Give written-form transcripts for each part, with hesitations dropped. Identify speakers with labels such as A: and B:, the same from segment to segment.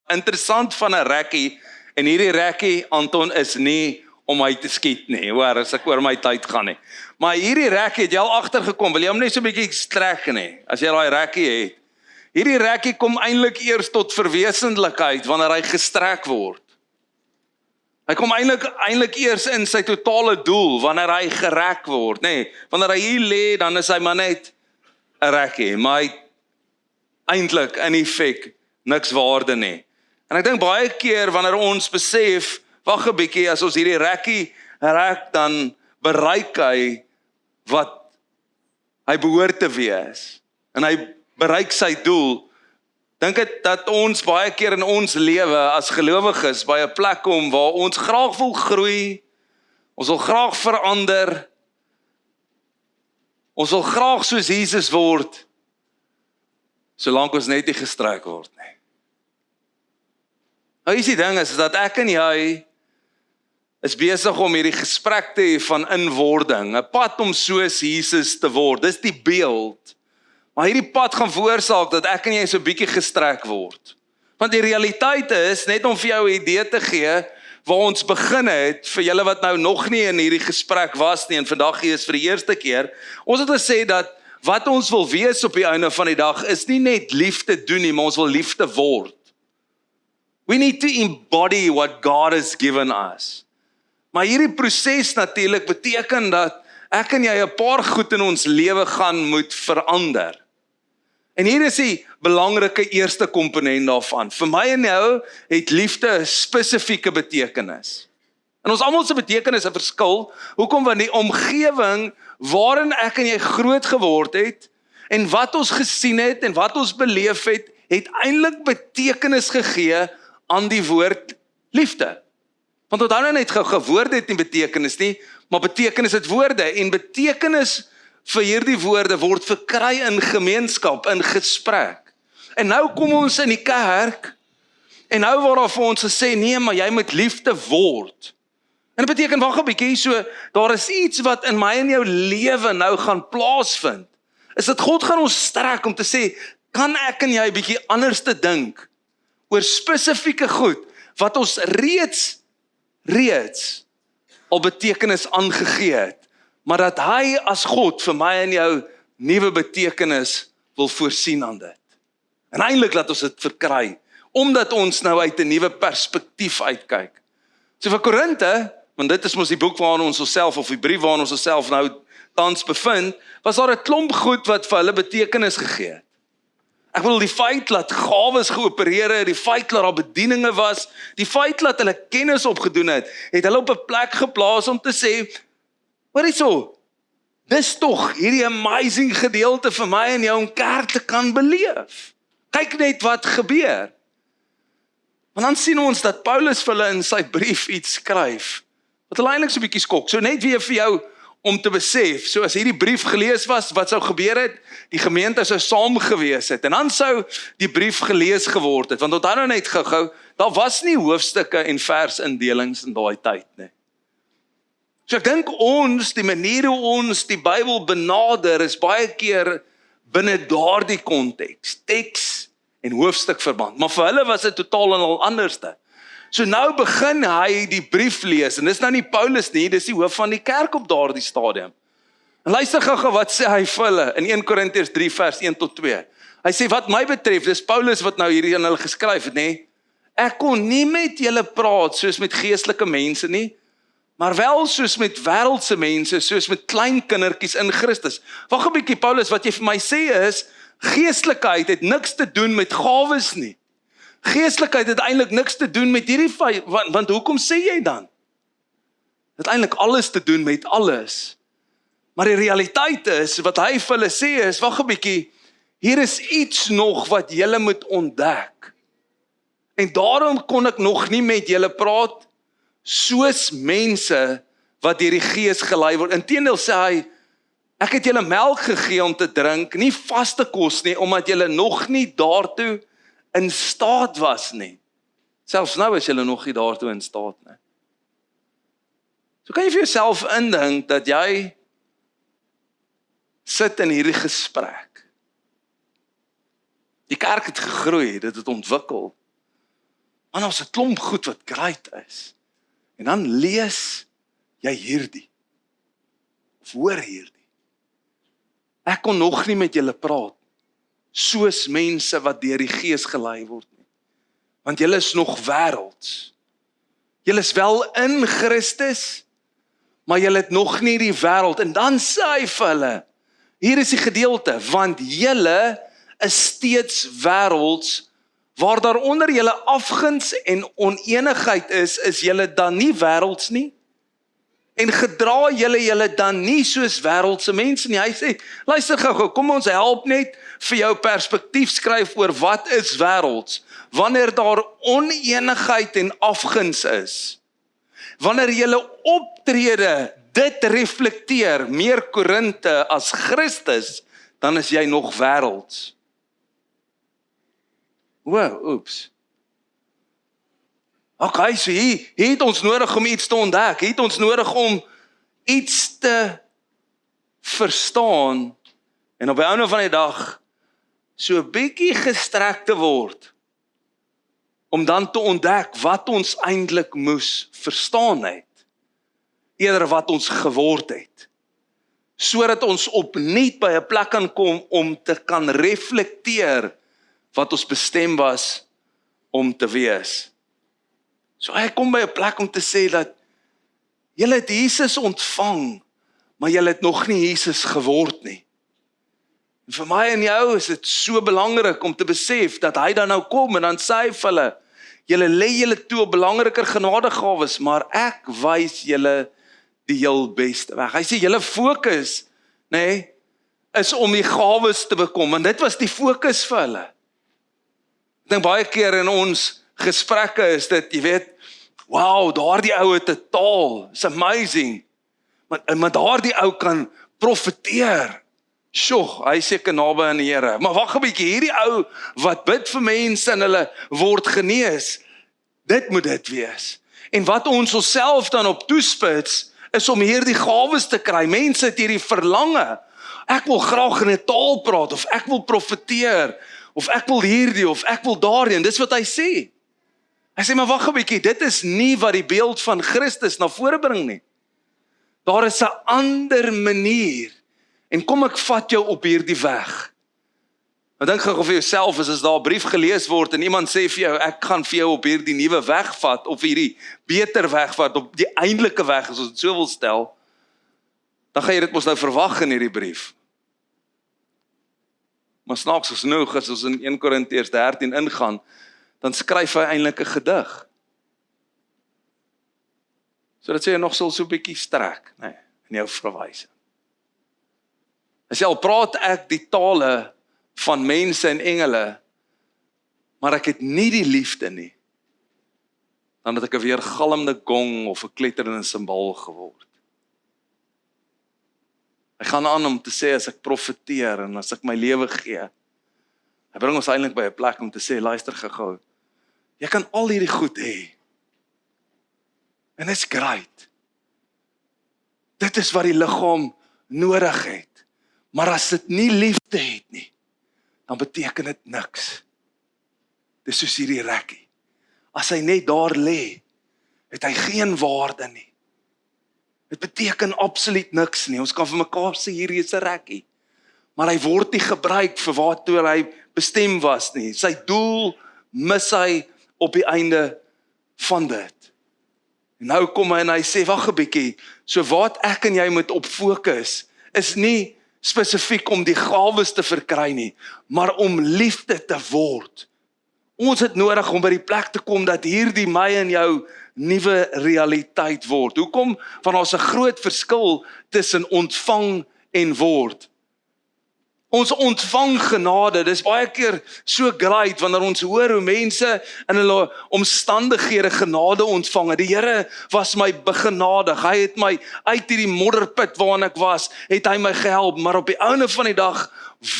A: interessant van 'n rekkie, en hierdie rekkie, Anton, is nie om my te skiet nie, hoor, as ek oor my tyd gaan nie. Maar hierdie rekkie het jy al agtergekom, wil jy hom net so 'n bietjie strek nie, as jy daai rekkie het. Hierdie rekkie kom eintlik eers tot verwesenlikheid wanneer hy gestrek word. Hy kom eintlik eers in sy totale doel wanneer hy gerek word, nê. Wanneer hy hier lê, dan is hy maar net 'n rekkie, maar hy eintlik in effek niks waarde nie. En ek dink baie keer wanneer ons besef, wag 'n bietjie, as ons hierdie rekkie rek, dan bereik hy wat hy behoort te wees. En hy bereik sy doel. Dink dit dat ons baie keer in ons lewe as gelowiges by 'n plek kom waar ons graag wil groei, ons wil graag verander, ons wil graag soos Jesus word, solank ons net nie gestrek word nie. Nou is die ding is dat ek en jy is besig om hierdie gesprek te hê van inwording, 'n pad om soos Jesus te word. Dis die beeld. Maar hierdie pad gaan veroorsaak dat ek en jy so 'n bietjie gestrek word. Want die realiteit is, net om vir jou 'n idee te gee, waar ons begin het, vir julle wat nou nog nie in hierdie gesprek was nie, en vandag hier is vir die eerste keer, ons het gesê dat wat ons wil wees op die einde van die dag, is nie net liefde doen nie, maar ons wil liefde word. We need to embody what God has given us. Maar hierdie proses natuurlik beteken dat ek en jy 'n paar goed in ons lewe gaan moet verander. En hier is die belangrike eerste komponent daarvan. Vir my en jou het liefde 'n spesifieke betekenis. En ons almal se betekenis 'n verskil. Hoekom? Want die omgewing waarin ek en jy groot geword het, en wat ons gesien het en wat ons beleef het, het eintlik betekenis gegee aan die woord liefde. Want onthou nou net gou, woorde het nie betekenis nie, maar betekenis het woorde, en betekenis vir hierdie woorde word verkry in gemeenskap, in gesprek. En nou kom ons in die kerk, en nou word daar vir ons gesê, nee, maar jy moet liefde word. En dit beteken, wag 'n bietjie, so, daar is iets wat in my en jou lewe nou gaan plaasvind. Is dit God gaan ons strek om te sê, kan ek en jy 'n bietjie anders te dink oor spesifieke goed, wat ons reeds al betekenis aangegee het, maar dat hy as God vir my en jou nuwe betekenis wil voorsien aan dit. En eintlik laat ons dit verkry, omdat ons nou uit 'n nuwe perspektief uitkyk. So vir Korinte, want dit is mos die boek waarin ons onsself, of die brief waarin ons onsself nou tans bevind, was daar 'n klomp goed wat vir hulle betekenis gegee het. Ek wil die feit dat gawes geopereer het, die feit dat daar bedieninge was, die feit dat hulle kennis opgedoen het hulle op 'n plek geplaas om te sê, hoor hierso, dis tog hierdie amazing gedeelte vir my en jou om kerk te kan beleef. Kyk net wat gebeur. Want dan sien ons dat Paulus vir hulle in sy brief iets skryf, wat hulle eintlik so 'n bietjie skok. So net weer vir jou om te besef, so as hierdie brief gelees was, wat sou gebeur het? Die gemeente sou saam gewees het, en dan sou die brief gelees geword het, want onthou nou net gou-gou, daar was nie hoofstukke en versindelings in daai tyd nie. So ek dink ons, die manier hoe ons die Bybel benader, is baie keer binne daardie konteks, teks en hoofstuk verband, maar vir hulle was dit totaal en al anderste. So nou begin hy die brief lees, en dis nou nie Paulus nie, dis die hoof van die kerk op daardie stadium. En luister gou wat sê hy vir hulle in 1 Korintiërs 3 vers 1 tot 2. Hy sê, wat my betref, dis Paulus wat nou hierdie aan hulle geskryf het, nê? Ek kon nie met julle praat soos met geestelike mense nie, maar wel soos met wêreldse mense, soos met klein kindertjies in Christus. Wag 'n bietjie, Paulus, wat jy vir my sê is, geestelikheid het niks te doen met gawes nie. Geestelikheid het eintlik niks te doen met hierdie feit, want hoekom sê jy dan? Het eintlik alles te doen met alles. Maar die realiteit is, wat hy vir hulle sê is, wag 'n bietjie, hier is iets nog wat julle moet ontdek. En daarom kon ek nog nie met julle praat, soos mense wat deur die Gees gelei word. Inteendeel sê hy, ek het julle melk gegee om te drink, nie vaste kos nie, omdat julle nog nie daartoe in staat was nie. Selfs nou is julle nog nie daartoe in staat nie. So kan jy vir jouself indink dat jy sit in hierdie gesprek. Die kerk het gegroei, dit het ontwikkel. Want ons 'n klomp goed wat great is. En dan lees jy hierdie. Of hoor hierdie. Ek kon nog nie met julle praat, soos mense wat deur die Gees gelei word nie. Want julle is nog wêrelds. Julle is wel in Christus, maar julle het nog nie die wêreld. En dan sê hy vir hulle, hier is die gedeelte, want julle is steeds wêrelds, waar daaronder julle afguns en onenigheid is julle dan nie wêrelds nie? En gedra julle dan nie soos wêreldse mense nie? Hy sê, luister gou, kom ons help net vir jou perspektief skryf oor wat is wêrelds. Wanneer daar onenigheid en afguns is, wanneer julle optrede dit reflekteer, meer Korinte as Christus, dan is jy nog wêrelds. Oeps. Okay, so hier het ons nodig om iets te ontdek, hier het ons nodig om iets te verstaan, en op die einde van die dag, so 'n bietjie gestrek te word, om dan te ontdek wat ons eintlik moes verstaan het, eerder wat ons geword het, sodat ons opnuut by 'n plek kan kom om te kan reflekteer wat ons bestem was om te wees. So hy kom by 'n plek om te sê dat julle het Jesus ontvang, maar julle het nog nie Jesus geword nie. En vir my en jou is dit so belangrik om te besef dat hy dan nou kom en dan sê hy vir hulle, julle lê julle toe op belangriker genadegawes, maar ek wys julle die heel beste weg. Hy sê julle fokus, is om die gawes te bekom, en dit was die fokus vir hulle. Ek dink baie keer in ons gesprekke is dit, jy weet, wow, daardie ou het 'n taal, it's amazing. Maar daardie ou kan profeteer. Sjoe, hy seker naby aan die Here. Maar wag 'n bietjie, hierdie ou wat bid vir mense en hulle word genees, dit moet dit wees. En wat ons onsself dan op toespits, is om hierdie gawes te kry. Mense het hierdie verlange. Ek wil graag in 'n taal praat, of ek wil profeteer, of ek wil hierdie, of ek wil daarheen. Dis wat hy sê. Hy sê, maar wag 'n bietjie, dit is nie wat die beeld van Christus na vore bring nie. Daar is 'n ander manier. En kom ek vat jou op hierdie weg. Nou dink gou vir jouself, as daar 'n brief gelees word en iemand sê vir jou, ek gaan vir jou op hierdie nuwe weg vat, of hierdie beter weg vat, op die eindelike weg, as ons dit so wil stel, dan gaan jy dit mos nou verwag in hierdie brief. Maar snaaks genoeg, as ons in 1 Korintiërs 13 ingaan, dan skryf hy eintlik 'n gedig. So dat sê hy nog so 'n bietjie strek, in jou verwysing. Hy sê, al praat ek die tale van mense en engele, maar ek het nie die liefde nie, dan het ek 'n weergalmende gong of 'n kletterende simbaal geword. Hy gaan aan om te sê, as ek profeteer en as ek my lewe gee, hy bring ons eintlik by 'n plek om te sê, luister gou, jy kan al hierdie goed hê, en dit is great. Dit is wat die liggaam nodig het. Maar as dit nie liefde het nie, dan beteken dit niks. Dis soos hierdie rekkie. As hy net daar lê, het hy geen waarde nie. Dit beteken absoluut niks nie. Ons kan vir mekaar sê, hierdie is 'n rekkie. Maar hy word nie gebruik vir waartoe hy bestem was nie. Sy doel mis hy op die einde van dit. En nou kom hy en hy sê, wag 'n bietjie, so wat ek en jy moet op fokus, is nie spesifiek om die gawes te verkry nie, maar om liefde te word. Ons het nodig om by die plek te kom dat hierdie my en jou nuwe realiteit word. Hoekom? Want ons 'n groot verskil tussen ontvang en word. Ons ontvang genade, dis baie keer so great wanneer ons hoor hoe mense in hulle omstandighede genade ontvang. Die Here was my begenadig, hy het my uit hierdie modderput waarin ek was, het hy my gehelp, maar op die einde van die dag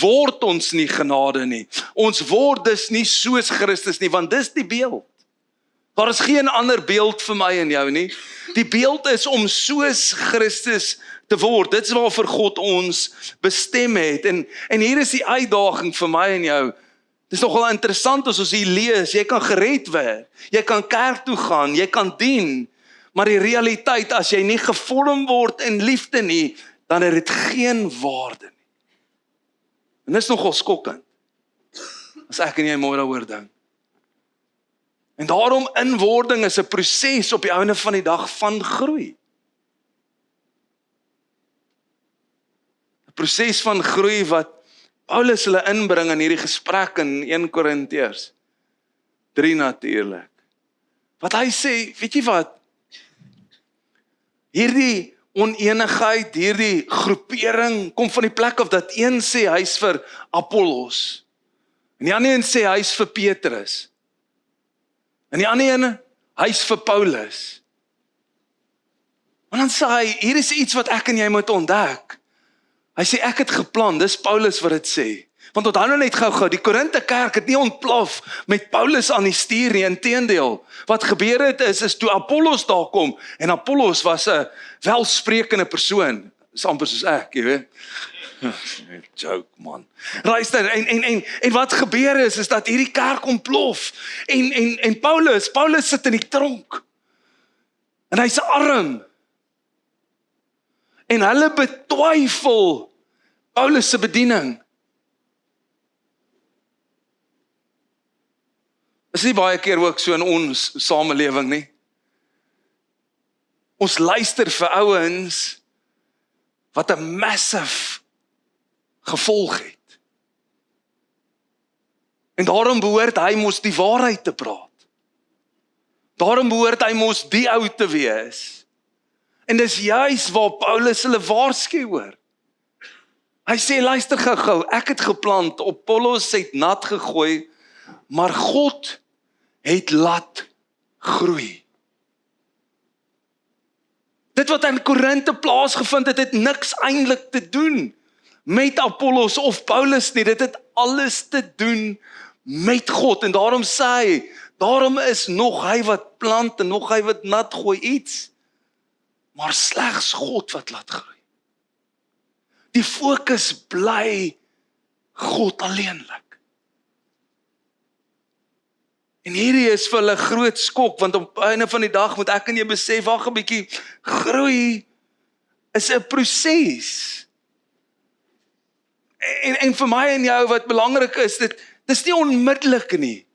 A: word ons nie genade nie. Ons word dus nie soos Christus nie, want dis die beeld. Daar is geen ander beeld vir my en jou nie. Die beeld is om soos Christus te word. Dit is waarvoor God ons bestem het. En hier is die uitdaging vir my en jou. Dis nogal interessant as ons hier lees, jy kan gered word, jy kan kerk toe gaan, jy kan dien, maar die realiteit, as jy nie gevorm word in liefde nie, dan het dit geen waarde nie. En dis nogal skokkend, as ek en jy mooi daaroor dink. En daarom inwording is 'n proses op die einde van die dag van groei. 'n Proses van groei wat Paulus hulle inbring in hierdie gesprek in 1 Korintiërs 3 natuurlik. Wat hy sê, weet jy wat? Hierdie onenigheid, hierdie groepering kom van die plek af dat een sê hy's vir Apollos en die ander een sê hy's vir Petrus. En die ander een, hy's vir Paulus. Maar dan sê hy, hier is iets wat ek en jy moet ontdek. Hy sê, ek het geplan, dis Paulus wat dit sê. Want onthou nou net gou-gou, die Korinthe kerk het nie ontplof met Paulus aan die stuur nie, inteendeel. Wat gebeur het is toe Apollos daar kom, en Apollos was 'n welsprekende persoon, is amper soos ek, jy weet. Joke man. Luister, en wat gebeur is dat hierdie kerk ontplof. En Paulus sit in die tronk. En hy's arm. En hulle betwyfel Paulus se bediening. Is nie baie keer ook so in ons samelewing nie. Ons luister vir ouens wat 'n massive gevolg het. En daarom behoort hy mos die waarheid te praat. Daarom behoort hy mos die ou te wees. En dis juis waar Paulus hulle waarsku hoor. Hy sê, luister gou-gou, ek het geplant, Apollos het nat gegooi, maar God het laat groei. Dit wat in Korinthe plaasgevind het, het niks eintlik te doen met Apollos of Paulus nie, dit het alles te doen met God, en daarom sê hy, daarom is nog hy wat plant, en nog hy wat nat gooi iets, maar slegs God wat laat groei. Die fokus bly God alleenlik. En hierdie is vir hulle groot skok, want op einde van die dag moet ek en jy besef, wag 'n bietjie, groei is 'n proses. En vir my en jou wat belangrik is, dis nie onmiddellik nie.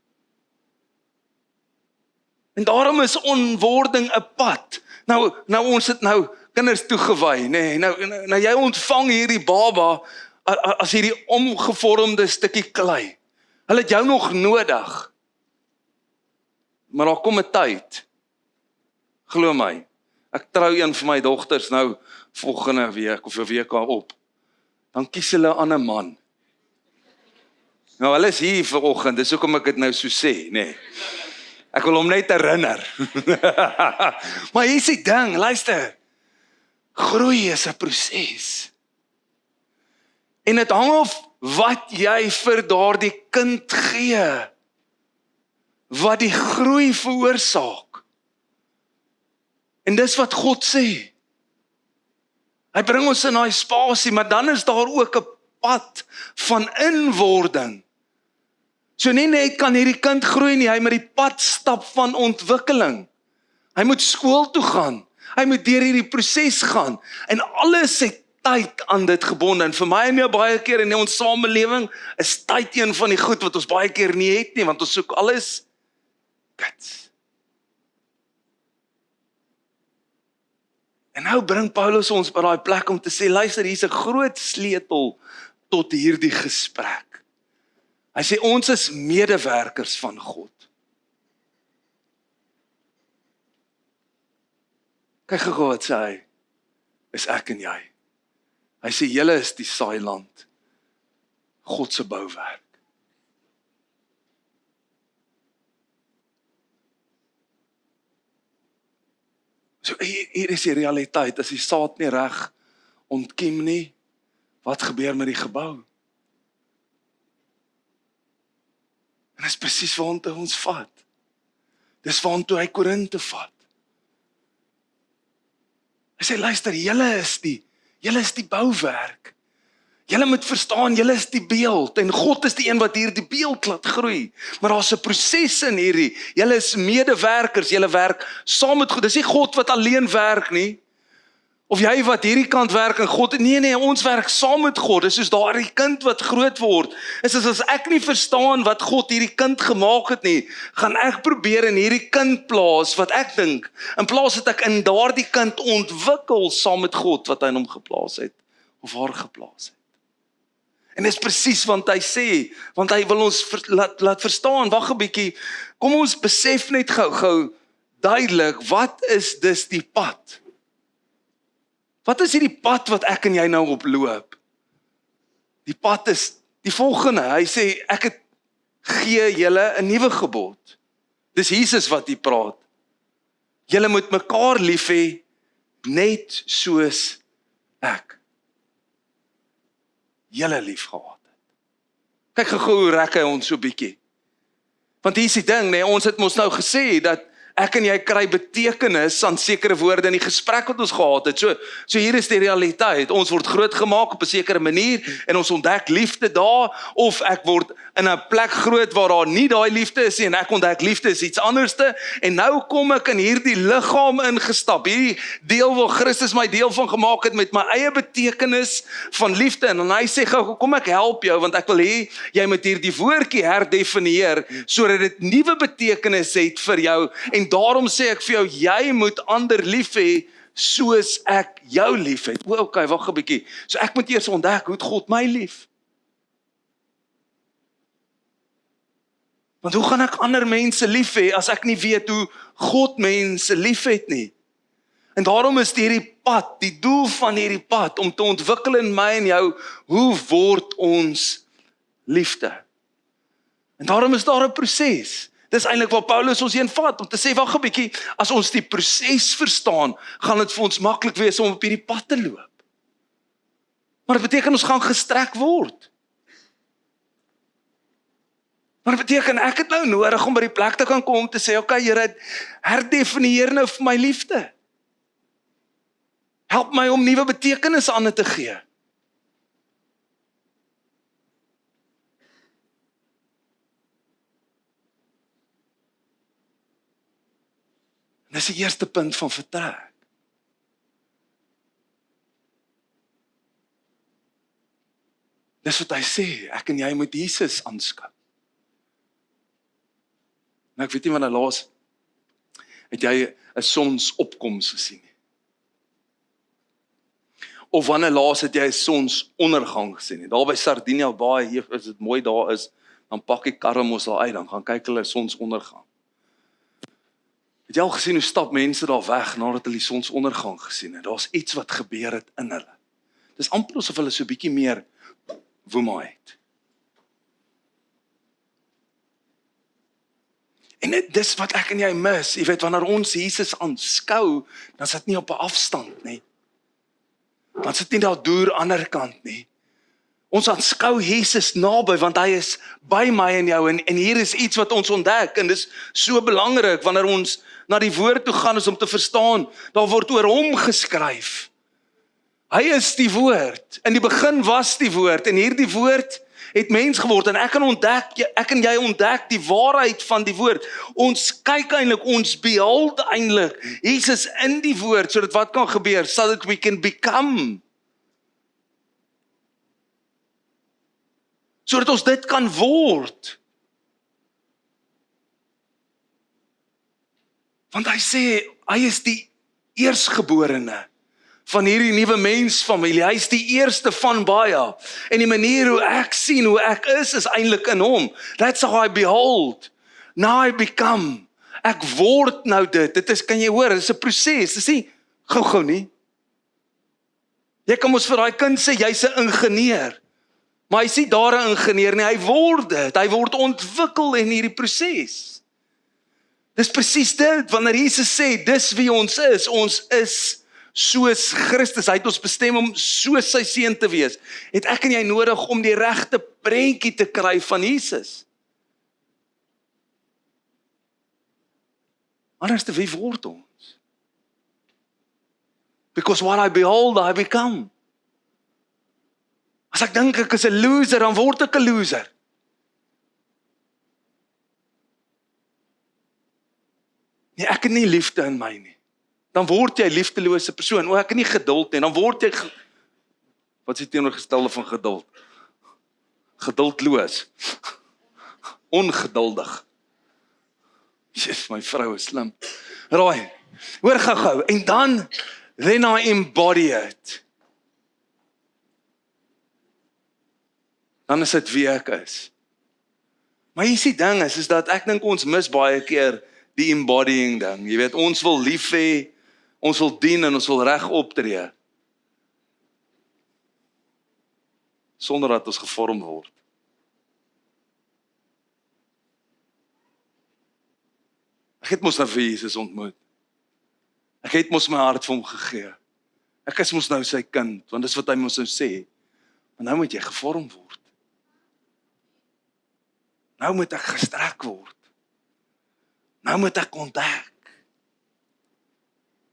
A: En daarom is onwording 'n pad. Nou ons het nou kinders toegewy, nê. Nou jy ontvang hierdie baba as hierdie omgevormde stukkie klei. Hulle het jou nog nodig. Maar daar kom 'n tyd. Glo my. Ek trou een van my dogters nou volgende week of 'n week op. Dan kies hulle 'n ander man. Nou hulle is hier vanoggend, dis hoekom ek dit nou so sê, nê. Ek wil hom net herinner. Maar hier is die ding, luister. Groei is 'n proses. En dit hang af wat jy vir daardie kind gee. Wat die groei veroorsaak. En dis wat God sê. Hy bring ons in daai spasie, maar dan is daar ook 'n pad van inwording. So nie net kan hierdie kind groei nie, hy moet die pad stap van ontwikkeling. Hy moet skool toe gaan. Hy moet deur hierdie proses gaan. En alles het tyd aan dit gebonde. En vir my en jou baie keer in ons samelewing is tyd een van die goed wat ons baie keer nie het nie, want ons soek alles kits. En nou bring Paulus ons by daai plek om te sê, luister, hier's 'n groot sleutel tot hierdie gesprek. Hy sê, ons is medewerkers van God. Kyk gou wat sê hy, is ek en jy. Hy sê, julle is die saailand, God se bouwerk. So hier is die realiteit, as die saad nie reg ontkiem nie, wat gebeur met die gebou? En dis presies waartoe ons vat. Dis waartoe hy Korinthe vat. Hy sê, luister, julle is die bouwerk. Julle moet verstaan, julle is die beeld en God is die een wat hier die beeld laat groei. Maar daar's 'n proses in hierdie. Julle is medewerkers, julle werk saam met God. Dis nie God wat alleen werk nie. Of jy wat hierdie kant werk en God, nee, ons werk saam met God. Dis soos daardie kind wat groot word. Is as ek nie verstaan wat God hierdie kind gemaak het nie, gaan ek probeer in hierdie kind plaas wat ek dink, in plaas dat ek in daardie kind ontwikkel saam met God wat hy in hom geplaas het of haar geplaas het. En dis presies wat hy sê, want hy wil ons laat verstaan, wag 'n bietjie, kom ons besef net gou duidelik, wat is dis die pad? Wat is hierdie pad wat ek en jy nou oploop? Die pad is die volgende, hy sê, ek gee julle 'n nuwe gebod. Dis Jesus wat hier praat. Julle moet mekaar lief hê, net soos ek julle lief gehad het. Kyk gou hoe rek hy ons so bietjie. Want hier is die ding, nee, ons het mos nou gesê dat ek en jy kry betekenis aan sekere woorde in die gesprek wat ons gehad het. So hier is die realiteit. Ons word groot gemaak op 'n sekere manier en ons ontdek liefde daar, of ek word in 'n plek groot waar daar nie daai liefde is nie en ek ontdek liefde is iets anderste en nou kom ek in hierdie liggaam ingestap. Hierdie deel waar Christus my deel van gemaak het met my eie betekenis van liefde en hy sê gou, kom ek help jou want ek wil hê jy moet hierdie woordjie herdefinieer sodat dit nuwe betekenis het vir jou. En daarom sê ek vir jou, jy moet ander lief hê soos ek jou lief het. Okay, wag 'n bietjie. So ek moet eers ontdek, hoe het God my lief? Want hoe gaan ek ander mense lief hê as ek nie weet hoe God mense lief het nie? En daarom is hierdie pad, die doel van hierdie pad, om te ontwikkel in my en jou, hoe word ons liefde? En daarom is daar 'n proses. Dis eintlik waar Paulus ons heen vat, om te sê, wag 'n bietjie, as ons die proses verstaan, gaan dit vir ons maklik wees om op hierdie pad te loop. Maar dit beteken ons gaan gestrek word. Maar dit beteken ek het nou nodig om by die plek te kan kom om te sê, okay, Here, herdefinieer nou vir my liefde. Help my om nuwe betekenis aan dit te gee. Dis die eerste punt van vertrek. Dis wat hy sê, ek en jy moet Jesus aanskou. Nou ek weet nie wanneer laas het jy 'n sonsopkoms gesien nie. Of wanneer laas het jy 'n sonsondergang gesien nie. Daar by Sardinia Bay, hier is dit mooi daar is, dan pak die karre mos daar uit, dan gaan kyk hulle sonsondergang. Het jy al gesien hoe stap mense daar weg nadat hulle die sonsondergang gesien het? Daar's iets wat gebeur het in hulle. Dis amper asof hulle so bietjie meer woema het. En dis wat ek en jy mis. Jy weet, wanneer ons Jesus aanskou, dan sit nie op 'n afstand nie. Dan sit nie daar deur ander kant nie. Ons aanskou Jesus naby, want hy is by my en jou, en hier is iets wat ons ontdek, en dis so belangrik, wanneer ons na die woord toe gaan, is om te verstaan, daar word oor hom geskryf. Hy is die woord, in die begin was die woord, en hierdie woord het mens geword, en ek en jy ontdek die waarheid van die woord. Ons kyk eintlik, ons behold eintlik Jesus in die woord, sodat wat kan gebeur, so that we can become. Sodat ons dit kan word. Want hy sê, hy is die eersgeborene van hierdie nuwe mensfamilie. Hy is die eerste van baie. En die manier hoe ek sien, hoe ek is eintlik in hom. That's how I behold. Now I become. Ek word nou dit. Dit is, kan jy hoor, dit is 'n proses. Dit is nie gou-gou nie. Jy kan mos vir daai kind sê, jy's 'n ingenieur. Maar hy sê daar 'n ingenieur nie, hy word dit. Hy word ontwikkel in hierdie proses. Dis presies dit, wanneer Jesus sê, dis wie ons is soos Christus, hy het ons bestem om soos sy seun te wees, het ek en jy nodig om die regte prentjie te kry van Jesus. Anders wie word ons? Because what I behold, I become. As ek dink ek is 'n loser, dan word ek 'n loser. Nee, ek het nie liefde in my nie. Dan word jy 'n liefdelose persoon. O, ek het nie geduld nie. Dan word jy wat is die teenoorgestelde van geduld? Geduldloos. Ongeduldig. Jesus, my vrou is slim. Raai, hoor gou. En dan, then I embody it. Dan is dit wie ek is. Maar hier is die ding is dat ek dink ons mis baie keer die embodying ding. Jy weet, ons wil lief hê, ons wil dien en ons wil reg optree. Sonder dat ons gevorm word. Ek het mos nou vir Jesus ontmoet. Ek het mos my hart vir hom gegee. Ek is mos nou sy kind, want dis wat hy mos nou sê. Maar nou moet jy gevorm word. Nou moet ek gestrek word. Nou moet ek ontdek.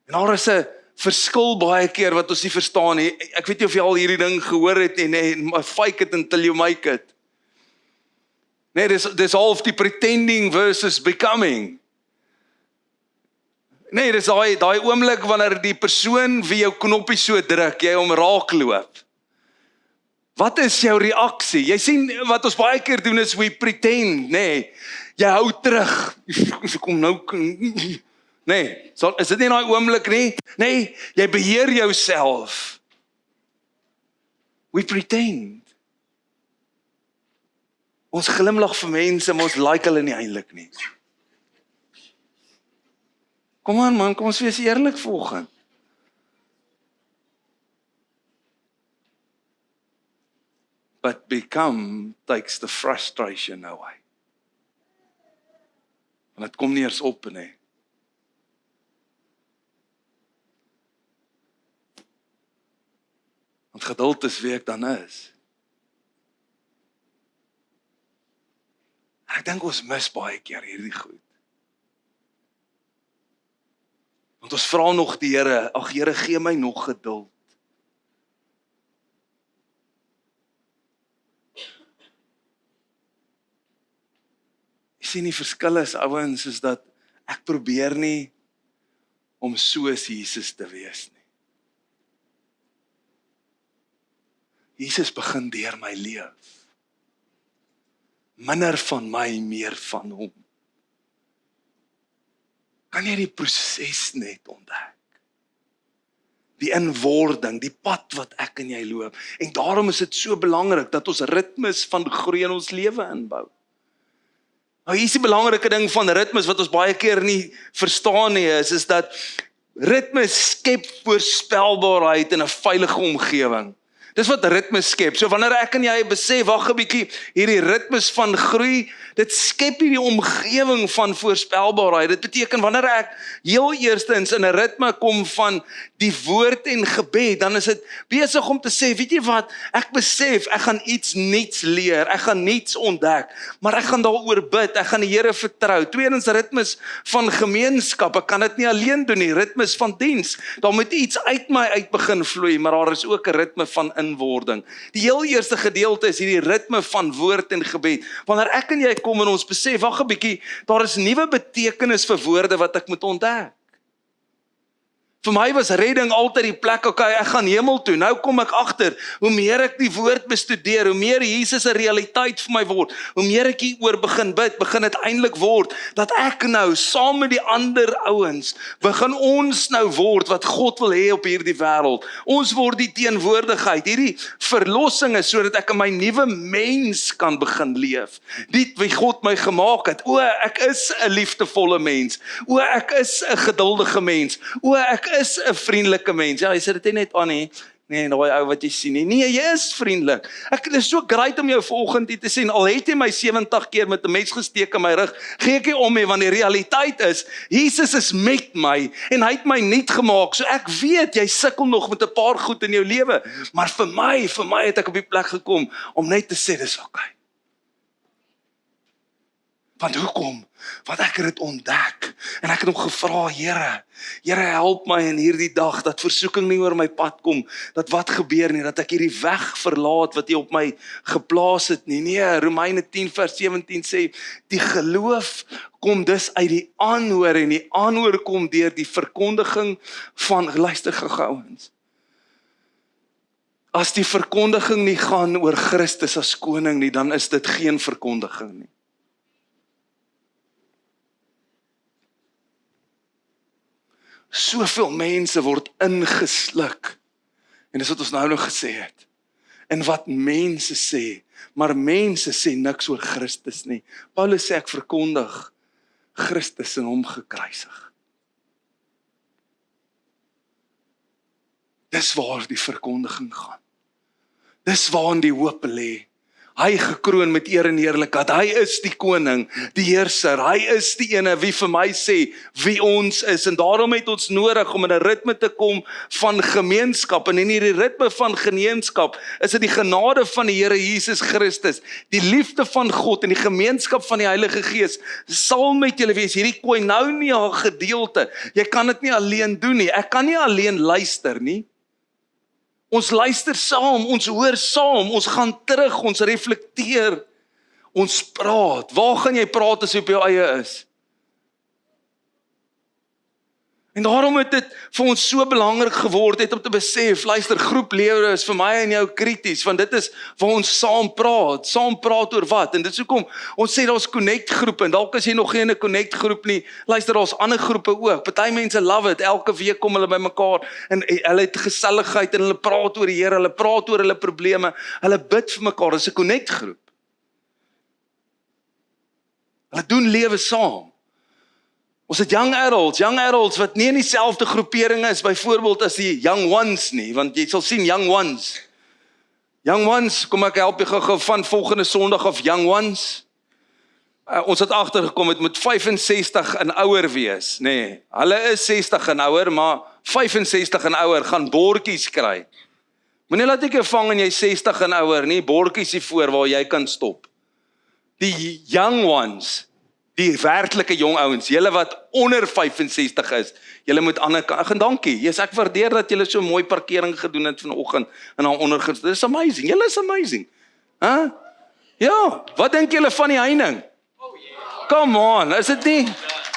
A: En daar is 'n verskil baie keer wat ons nie verstaan nie. Ek weet nie of jy al hierdie ding gehoor het nie, fake it until you make it. Nee, dis half die pretending versus becoming. Nee, dis daai oomblik wanneer die persoon vir jou knoppie so druk, jy hom raakloop. Wat is jou reaksie? Jy sien wat ons baie keer doen is we pretend, nee. Jy hou terug. Kom nou. Nee, is dit nie daai oomblik nie? Nee, jy beheer jouself. We pretend. Ons glimlag vir mense, maar ons like hulle nie eintlik nie. Kom aan man, kom ons wees eerlik vanoggend. But become takes the frustration away. En dit kom nie eers op nie. Want geduld is wie ek dan is. Ek dink ons mis baie keer hierdie goed. Want ons vra nog die Here, ag Here, gee my nog geduld. Jy sien die verskil is ouens is dat ek probeer nie om soos Jesus te wees nie. Jesus begin deur my leef. Minder van my, meer van hom. Kan jy die proses net ontdek? Die inwording, die pad wat ek en jy loop. En daarom is dit so belangrik dat ons ritmes van groei in ons lewe inbou. Nou hier is die belangrike ding van ritmes wat ons baie keer nie verstaan nie is dat ritmes skep voorspelbaarheid in 'n veilige omgewing. Dis wat ritmes skep. So wanneer ek en jy besef, wag 'n bietjie, hierdie ritmes van groei, dit skep hierdie omgewing van voorspelbaarheid. Dit beteken wanneer ek heel eerstens in 'n ritme kom van die woord en gebed, dan is dit besig om te sê, weet jy wat, ek besef, ek gaan iets nuuts leer, ek gaan niets ontdek, maar ek gaan daaroor bid, ek gaan die Here vertrou. Tweedens ritmes van gemeenskap, ek kan dit nie alleen doen nie, ritmes van diens, daar moet iets uit my uit begin vloei, maar daar is ook 'n ritme van inwording. Die heel eerste gedeelte is hierdie ritme van woord en gebed. Wanneer ek en jy kom en ons besef, wag 'n bietjie, daar is nuwe betekenis vir woorde wat ek moet ontdek. Vir my was redding altyd die plek, okay, ek gaan hemel toe. Nou kom ek agter, hoe meer ek die woord bestudeer, hoe meer Jesus 'n realiteit vir my word, hoe meer ek hieroor begin bid, begin dit eintlik word, dat ek nou, saam met die ander ouens, begin ons nou word wat God wil hê op hierdie wêreld. Ons word die teenwoordigheid, hierdie verlossing is, sodat ek in my nuwe mens kan begin leef. Dit wie God my gemaak het. O, ek is 'n liefdevolle mens. O, ek is 'n geduldige mens. O, ek is 'n vriendelike mens. Ja, jy sê dit net aan nie. Nee, daai ou wat jy sien nie. Nee, jy is vriendelik. Dit is so great om jou vanoggend hier te sien. Al het jy my 70 keer met 'n mes gesteek in my rug, gee ek nie om nie, want die realiteit is, Jesus is met my en hy het my nuut gemaak. So ek weet jy sukkel nog met 'n paar goed in jou lewe, maar vir my het ek op die plek gekom om net te sê dis okay. Want hoekom? Want ek het dit ontdek En ek het hom gevra, Here help my in hierdie dag, dat versoeking nie oor my pad kom, dat wat gebeur nie, dat ek hierdie weg verlaat wat jy op my geplaas het nie. Nee, Romeine 10 vers 17 sê, die geloof kom dus uit die aanhoor, en die aanhoor kom deur die verkondiging van, luister ouens, as die verkondiging nie gaan oor Christus as koning nie, dan is dit geen verkondiging nie. Soveel mense word ingesluk, en dis wat ons nou nog gesê het, en wat mense sê, maar mense sê niks oor Christus nie. Paulus sê, ek verkondig Christus en hom gekruisig. Dis waar die verkondiging gaan. Dis waarin die hoop lê. Hy gekroon met eer en heerlikheid. Hy is die koning, die heerser. Hy is die ene wie vir my sê wie ons is. En daarom het ons nodig om in 'n ritme te kom van gemeenskap. En in hierdie ritme van gemeenskap is dit die genade van die Here Jesus Christus, die liefde van God en die gemeenskap van die Heilige Gees sal met julle wees. Hierdie koinonia gedeelte. Jy kan dit nie alleen doen nie. Ek kan nie alleen luister nie. Ons luister saam, ons hoor saam, ons gaan terug, ons reflekteer, ons praat. Waar gaan jy praat as jy op jou eie is? En daarom het dit vir ons so belangrik geword het om te besef, luister, groeplewe is vir my en jou krities, want dit is waar ons saam praat oor wat, en dit is hoekom ons sê daar's connect groepe, en dalk as jy nog geen connect groep nie, luister, daar's ander groepe ook, party mense love it, elke week kom hulle by mekaar, en hulle het geselligheid, en hulle praat oor die Here, hulle praat oor hulle probleme, hulle bid vir mekaar, dis 'n connect groep. Hulle doen lewe saam. Ons het young adults wat nie in dieselfde groepering is, byvoorbeeld as die young ones nie, want jy sal sien young ones, kom ek help jy gou van volgende Sondag af, young ones, ons het agtergekom, het moet 65 en ouer wees, nee, hulle is 60 en ouer, maar 65 en ouer gaan bordjies kry. Moenie laat ek jou vang en jy 60 en ouer nie, bordjies hier voor waar jy kan stop. Die young ones, die werklike jong ouens, julle wat onder 65 is, julle moet ander kant, en dankie, ek waardeer dat julle so mooi parkering gedoen het vanoggend, en dan ondergids, dit is amazing, julle is amazing, huh? Ja, wat dink julle van die heining? Come on, is dit nie?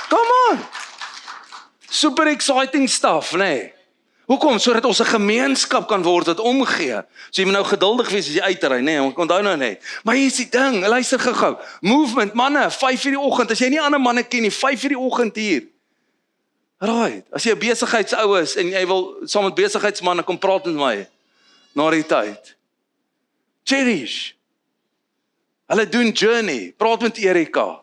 A: Come on, super exciting stuff, nee. Hoekom? Sodat ons 'n gemeenskap kan word wat omgee. So jy moet nou geduldig wees as jy uitry, nee, ek onthou nou net. Maar hier is die ding, luister gou. Movement, manne, 5 uur die oggend, as jy nie ander manne ken nie, 5 uur die oggend hier. Right, as jy 'n besigheidsou is en jy wil saam met besigheidsmanne kom praat met my na die tyd. Cherish. Hulle doen journey, praat met Erika.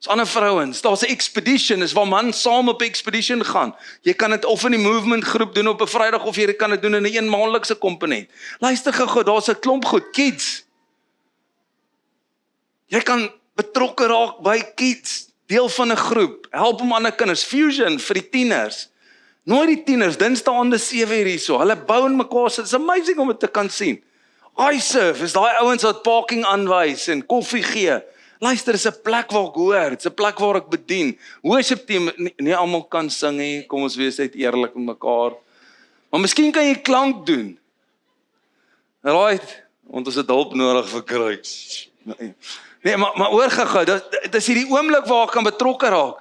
A: Dis ander vrouens, daar's 'n expedition, is waar man saam op 'n expedition gaan. Jy kan dit of in die movement groep doen op 'n Vrydag, of jy kan dit doen in 'n eenmaandelikse komponent. Luister gou, daar's 'n klomp goed, kids. Jy kan betrokke raak by kids, deel van 'n groep, help om ander kinders, fusion vir die tieners. Nooit die tieners, dinsdaande 7 uur hierso, hulle bou in mekaar, it's amazing om dit te kan sien. iServe is daai ouens wat parking aanwys en koffie gee. Luister, is 'n plek waar ek hoor, dit is 'n plek waar ek bedien. Worship team, nie almal kan sing nie, kom ons wees net eerlik met mekaar. Maar miskien kan jy klank doen. Right, want ons het hulp nodig vir kruis. Nee, maar hoor gou, dit is hierdie oomblik waar ek kan betrokke raak.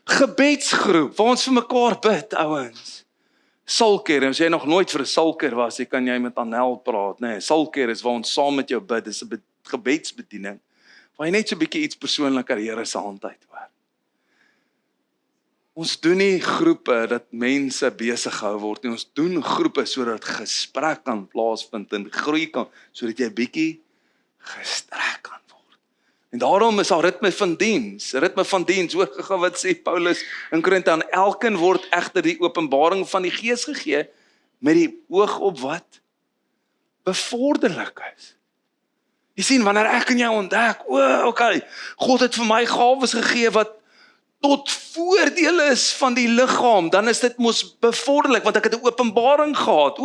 A: Gebedsgroep, waar ons vir mekaar bid, ouens. Soulcare, as jy nog nooit vir 'n soulcare was, kan jy met Annel praat, nee, soulcare is waar ons saam met jou bid, dis 'n gebedsbediening. Waar jy net so 'n bietjie iets persoonlik aan die Here se hand uithoor. Ons doen nie groepe dat mense besig gehou word nie. Ons doen groepe sodat gesprek kan plaasvind en groei kan, sodat jy 'n bietjie gestrek kan word. En daarom is daar ritme van diens. Hoor gou wat sê Paulus in Korinte, aan elkeen word egter die openbaring van die Gees gegee met die oog op wat bevorderlik is. Jy sien, wanneer ek en jy ontdek, okay, God het vir my gawes gegee wat tot voordeel is van die liggaam, dan is dit mos bevorderlik, want ek het 'n openbaring gehad.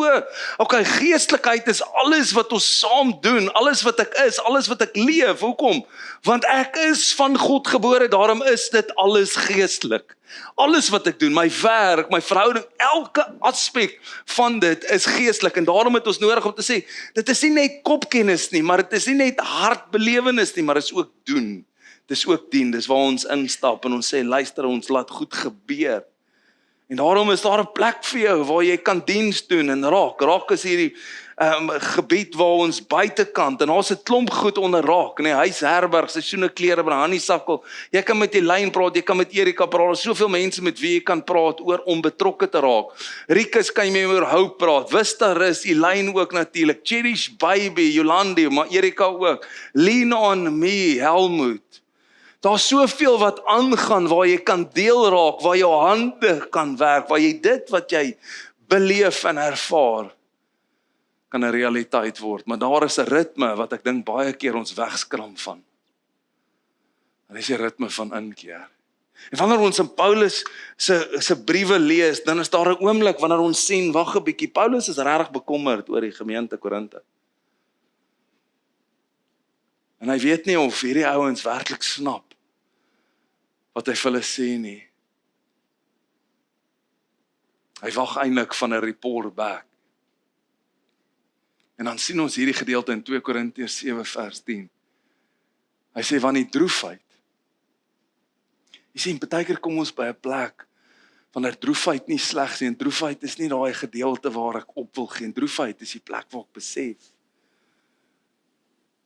A: Okay, geestelikheid is alles wat ons saam doen, alles wat ek is, alles wat ek leef. Hoekom? Want ek is van God gebore, daarom is dit alles geestelik. Alles wat ek doen, my werk, my verhouding, elke aspek van dit is geestelik, en daarom het ons nodig om te sê, dit is nie net kopkennis nie, maar dit is nie net hartbelewenis nie, maar dit is ook doen. Dis ook dien, dis waar ons instap en ons sê, luister, ons laat goed gebeur. En daarom is daar 'n plek vir jou waar jy kan diens doen en raak is hierdie gebied waar ons buitekant, en daar's 'n klomp goed onder raak, nee, huis, herberg, seisoene klere, Hannie Sakkel, jy kan met Elaine praat, jy kan met Erika praat, daar is soveel mense met wie jy kan praat oor om betrokke te raak. Rikus kan jy mee oor hoop praat, Vista Rus, Elaine ook natuurlik, Cherish Baby, Jolandi, maar Erika ook, Lean on Me, Helmut. Daar's soveel wat aangaan waar jy kan deel raak, waar jou hande kan werk, waar jy dit wat jy beleef en ervaar, kan 'n realiteit word. Maar daar is 'n ritme wat ek dink baie keer ons wegskram van. En dis die ritme van inkeer. En wanneer ons in Paulus se briewe lees, dan is daar 'n oomblik wanneer ons sien, wag 'n bietjie, Paulus is regtig bekommerd oor die gemeente Korinthe. En hy weet nie of hierdie ouens werklik snap wat hy vir hulle sê nie. Hy wag eintlik van 'n report back. En dan sien ons hierdie gedeelte in 2 Korintiërs 7 vers 10. Hy sê, want die droefheid. Jy sien, baie keer kom ons by 'n plek wanneer droefheid nie slegs nie, en droefheid is nie daai gedeelte waar ek op wil gee. Droefheid is die plek waar ek besef,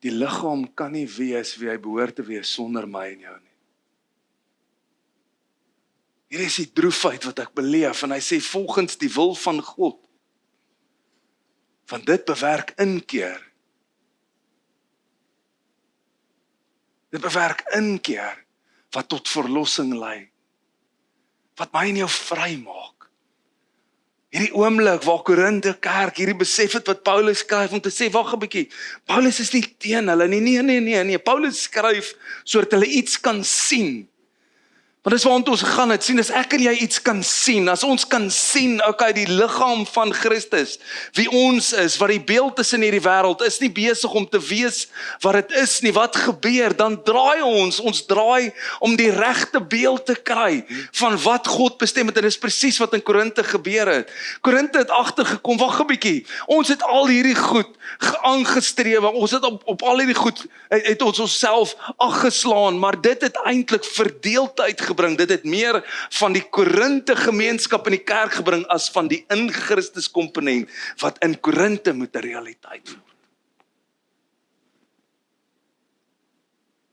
A: die liggaam kan nie wees wie hy behoort te wees sonder my en jou nie. Hier is die droefheid wat ek beleef, en hy sê volgens die wil van God, want dit bewerk inkeer. Dit bewerk inkeer, wat tot verlossing lei, wat my en jou vry maak. Hierdie oomblik waar Korinthe kerk, hierdie besef het wat Paulus skryf, om te sê, wag 'n bietjie, Paulus is nie teen hulle nie, nee, Paulus skryf, sodat hulle iets kan sien. Want dis waar ons gaan het sien, as ek en jy iets kan sien, as ons kan sien, okay, die liggaam van Christus, wie ons is, wat die beeld is in hierdie wêreld, is nie besig om te wees wat dit is nie, wat gebeur, dan draai ons draai om die regte beeld te kry, van wat God bestem het, en dis presies wat in Korinthe gebeur het. Korinthe het agtergekom, wag 'n bietjie, ons het al hierdie goed aangestrewe, ons het op al hierdie goed, het ons onsself aggeslaan, maar dit het eintlik verdeeldheid gebring, dit het meer van die Korinthe gemeenskap in die kerk gebring, as van die in Christus komponent, wat in Korinthe moet 'n realiteit word.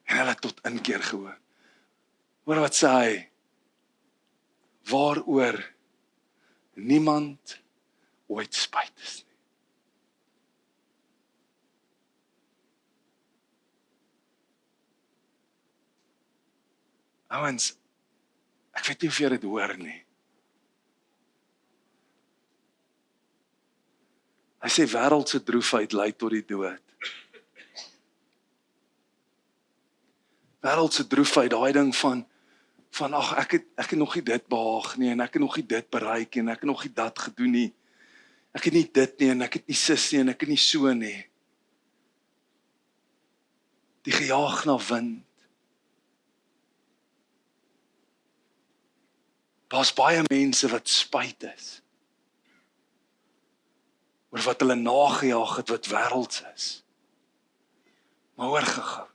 A: En hulle het tot inkeer gehoor. Hoor wat sê hy, waaroor niemand ooit spyt is nie. Ouens, ek weet nie of jy dit hoor nie. Hy sê wêreldse droefheid lei tot die dood. Wêreldse droefheid, daai ding van ag, ek het nog nie dit behaag nie, en ek het nog nie dit bereik nie, en ek het nog nie dat gedoen nie. Ek het nie dit nie, en ek het nie sis nie, en ek het nie so nie. Die gejaag na wind. Daar's baie mense wat spyt is oor wat hulle nagejaag het wat wêrelds is. Maar hoor gou.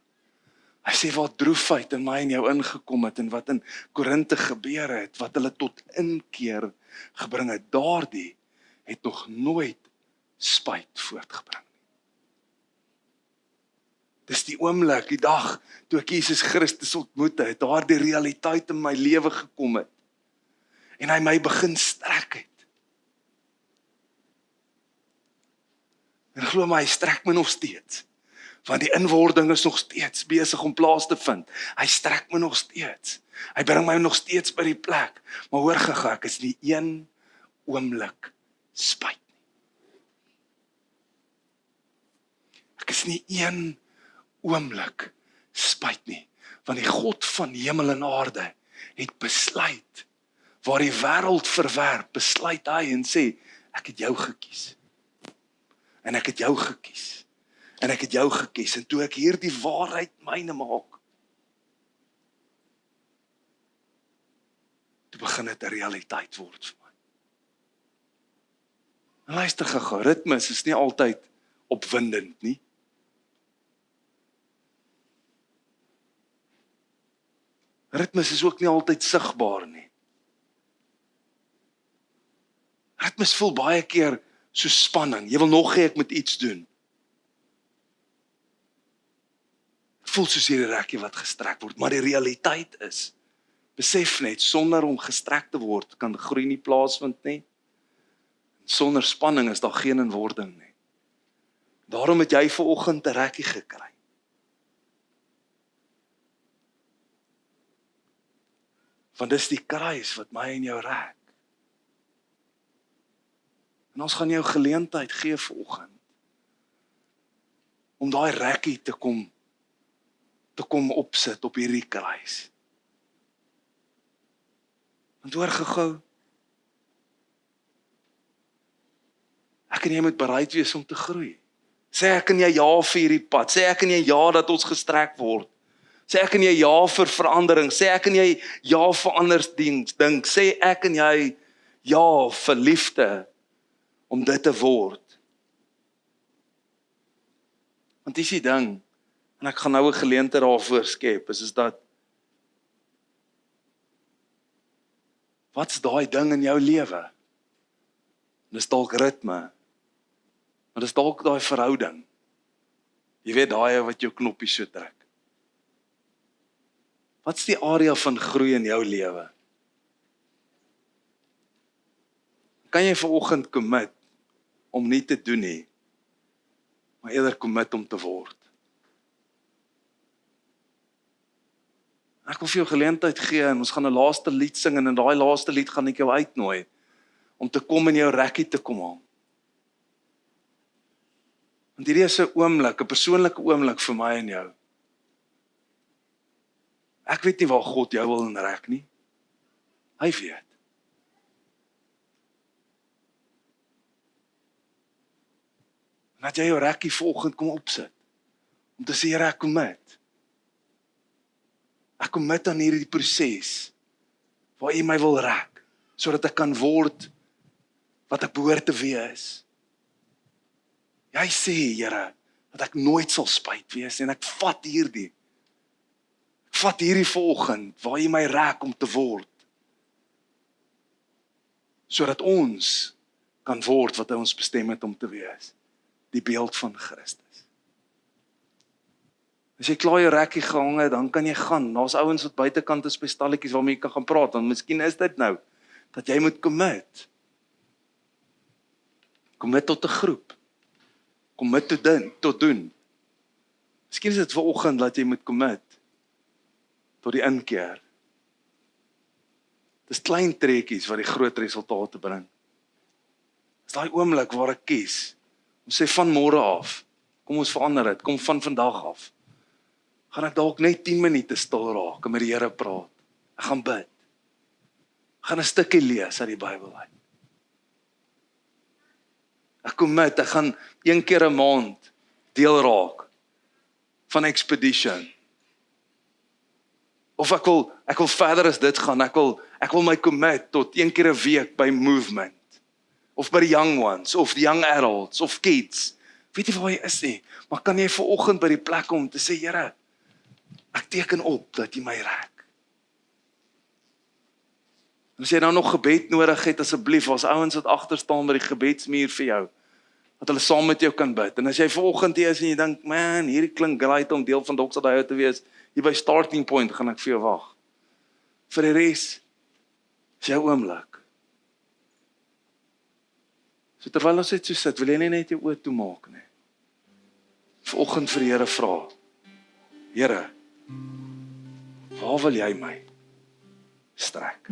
A: Hy sê waar droefheid in my en jou ingekom het, en wat in Korinthe gebeur het, wat hulle tot inkeer gebring het, daardie het nog nooit spyt voortgebring. Dis die oomblik, die dag toe ek Jesus Christus ontmoet het, daardie realiteit in my lewe gekom het, en hy my begin strek het. En glo my, hy strek my nog steeds, want die inwording is nog steeds besig om plaas te vind. Hy strek my nog steeds. Hy bring my nog steeds by die plek. Maar hoor gou, ek is nie een oomblik spyt nie. Ek is nie een oomblik spyt nie, want die God van hemel en aarde het besluit, waar die wêreld verwerp, besluit hy en sê, ek het jou gekies. En ek het jou gekies. En ek het jou gekies. En toe ek hierdie waarheid myne maak, toe begin dit 'n realiteit word vir my. En luister gou, ritmes is nie altyd opwindend nie. Ritmes is ook nie altyd sigbaar nie. Ritmes voel baie keer so spanning. Jy wil nog hê ek moet iets doen. Het voel soos hierdie rekkie wat gestrek word, maar die realiteit is, besef net, sonder om gestrek te word, kan groei nie plaasvind nie. Sonder spanning is daar geen inwording nie. Daarom het jy vanoggend 'n rekkie gekry. Want dis die kruis wat my en jou rek. En ons gaan jou geleentheid gee vanoggend om daai rekkie te kom opsit op hierdie kruis. Want hoor gou, ek en jy moet bereid wees om te groei. Sê ek en jy ja vir hierdie pad, sê ek en jy ja dat ons gestrek word. Sê ek en jy ja vir verandering, sê ek en jy ja vir anders dink, sê ek en jy ja vir liefde om dit te word. Want dis die ding, en ek gaan nou 'n geleentheid daarvoor skep, is dat, wat's daai ding in jou lewe? Dis dalk ritme, maar dis dalk daai verhouding. Jy weet daai wat jou knoppie so trek. Wat's die area van groei in jou lewe? Kan jy vanoggend commit om nie te doen nie, maar eerder commit om te word? Ek wil vir jou geleentheid gee en ons gaan 'n laaste lied sing en in daai laaste lied gaan ek jou uitnooi om te kom in jou rekkie te kom haal. Want hierdie is 'n oomblik, 'n persoonlike oomblik vir my en jou. Ek weet nie waar God jou wil inrek nie. Hy weet. En dat jy jou rekkie vanoggend kom opsit, om te sê, Here, ek commit. Ek commit aan hierdie proses, waar U my wil rek, sodat ek kan word wat ek behoort te wees. Jy sê, Here, dat ek nooit sal spyt wees, en ek vat hierdie vanoggend, waar U my rek om te word, sodat ons kan word wat hy ons bestem het om te wees, die beeld van Christus. As jy klaar jou rekkie gehang het, dan kan jy gaan. Daar's ouens wat buitekant is by stalletjies waarmee jy kan gaan praat, want miskien is dit nou, dat jy moet commit. Commit tot 'n groep. Commit tot doen. Miskien is dit vanoggend dat jy moet commit tot die inkeer. Dis klein trekkies wat die groot resultate bring. Dis daai oomblik waar ek kies, om sê van môre af, kom ons verander dit, kom van vandag af, gaan ek dalk net 10 minute stil raak en met die Here praat. Ek gaan bid. Ek gaan 'n stukkie lees uit die Bybel uit. Ek commit, ek gaan 1 keer 'n maand deel raak van Expedition. Of ek wil verder as dit gaan, ek wil my commit tot 1 keer 'n week by Movement, of by die young ones, of die young adults, of kids. Weet jy waar jy is nie, maar kan jy vanoggend by die plek om te sê, Here, ek teken op dat jy my rek. En as jy nou nog gebed nodig het, asseblief, as ouens wat agter staan by die gebedsmuur vir jou, dat hulle saam met jou kan bid. En as jy vanoggend hier is en jy dink, man, hierdie klink great om deel van Doxa Dayo te wees, hier by Starting Point gaan ek vir jou wag. Vir die res, is jou oomblik. So terwyl ons dit so sit, wil jy nie net jou oë toemaak nie. Vanoggend vir die Here vra, Here, waar wil jy my strek?